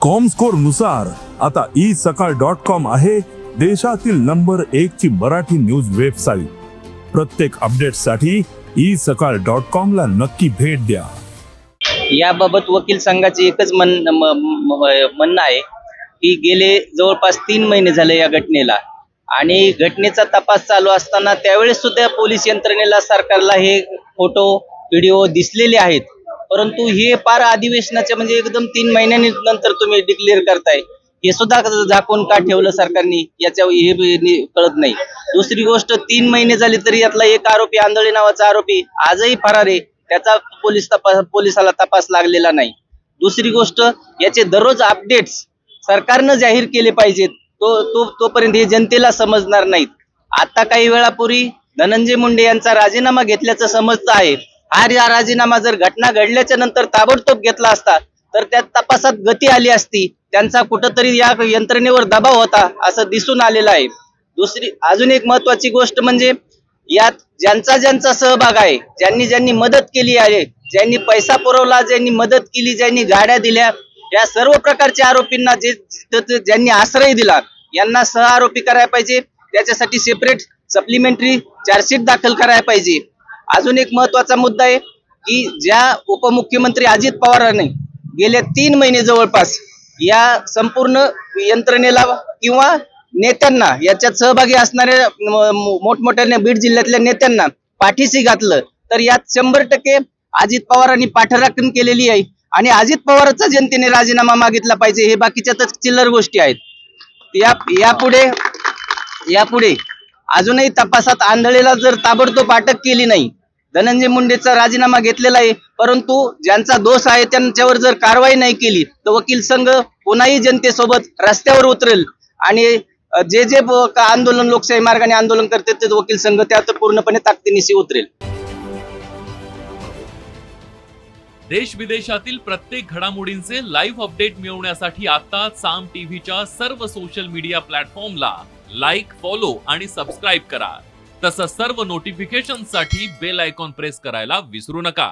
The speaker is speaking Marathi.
कॉमस्कोर नुसार आता isakal.com आहे देशातील नंबर 1 ची मराठी न्यूज वेबसाईट. प्रत्येक अपडेटसाठी isakal.com ला नक्की भेट द्या. याबाबत वकील संघाचे एकच म्हणणं आहे की गेले जवळपास 3 महिने झाले या घटनेला आणि घटनेचा तपास चालू असताना त्यावेळेस सुद्धा पोलीस यंत्रणेला सरकारला हे फोटो व्हिडिओ दिसलेले आहेत, परंतु हे पार अधिवेशनाच्या म्हणजे एकदम 3 महिन्यांनंतर तुम्ही डिक्लेअर करताय, हे सुद्धा झाकून का ठेवलं सरकारने याच्या हे कळत नाही. दुसरी गोष्ट 3 महिने झाले तरी यातला एक आरोपी आंधळे नावाचा आरोपी आजही फरार आहे, त्याचा पोलिसाला तपास लागलेला नाही. दुसरी गोष्ट याचे दररोज अपडेट्स सरकारनं जाहीर केले पाहिजेत, तोपर्यंत हे जनतेला समजणार नाहीत. आता काही वेळापूर्वी धनंजय मुंडे यांचा राजीनामा घेतल्याचं समजतं आहे. हा राजीनामा जर घटना घडल्याच्या नंतर ताबडतोब घेतला असता तर त्या तपासात गती आली असती, त्यांचा कुठंतरी या यंत्रणेवर दबाव होता असं दिसून आलेलं आहे. दुसरी अजून एक महत्वाची गोष्ट म्हणजे यात ज्यांचा सहभाग आहे, ज्यांनी मदत केली आहे, ज्यांनी पैसा पुरवला, ज्यांनी मदत केली, ज्यांनी गाड्या दिल्या, या सर्व प्रकारच्या आरोपींना ज्यांनी आश्रय दिला यांना सह आरोपी करायला पाहिजे. त्याच्यासाठी सेपरेट सप्लिमेंटरी चार्जशीट दाखल करायला पाहिजे. अजून एक महत्वाचा मुद्दा आहे की ज्या उपमुख्यमंत्री अजित पवारांनी गेल्या 3 महिने जवळपास या संपूर्ण यंत्रणेला किंवा नेत्यांना याच्यात सहभागी असणाऱ्या मोठमोठ्या बीड जिल्ह्यातल्या नेत्यांना पाठीशी घातलं, तर यात 100% अजित पवारांनी पाठराखण केलेली आहे आणि अजित पवारचा जनतेने राजीनामा मागितला पाहिजे. हे बाकीच्या तर चिल्लर गोष्टी आहेत. यापुढे अजूनही तपासात आंधळेला जर ताबडतोब अटक केली नाही, धनंजय मुंडेचा राजीनामा घेतलेला आहे, परंतु ज्यांचा दोष आहे त्यांच्यावर जर कारवाई नाही केली तर वकील संघ पुन्हाही जनतेसोबत रस्त्यावर उतरेल आणि जे आंदोलन लोकशाही मार्गाने आंदोलन करते ते वकील संघ त्यात पूर्णपणे ताकदीनिशी उतरेल. देश विदेशातील प्रत्येक घडामोडींचे लाईव्ह अपडेट मिळवण्यासाठी आता साम टीव्हीच्या सर्व सोशल मीडिया प्लॅटफॉर्मला लाईक, फॉलो आणि सबस्क्राईब करा. तसंच सर्व नोटिफिकेशनसाठी बेल आयकॉन प्रेस करायला विसरू नका.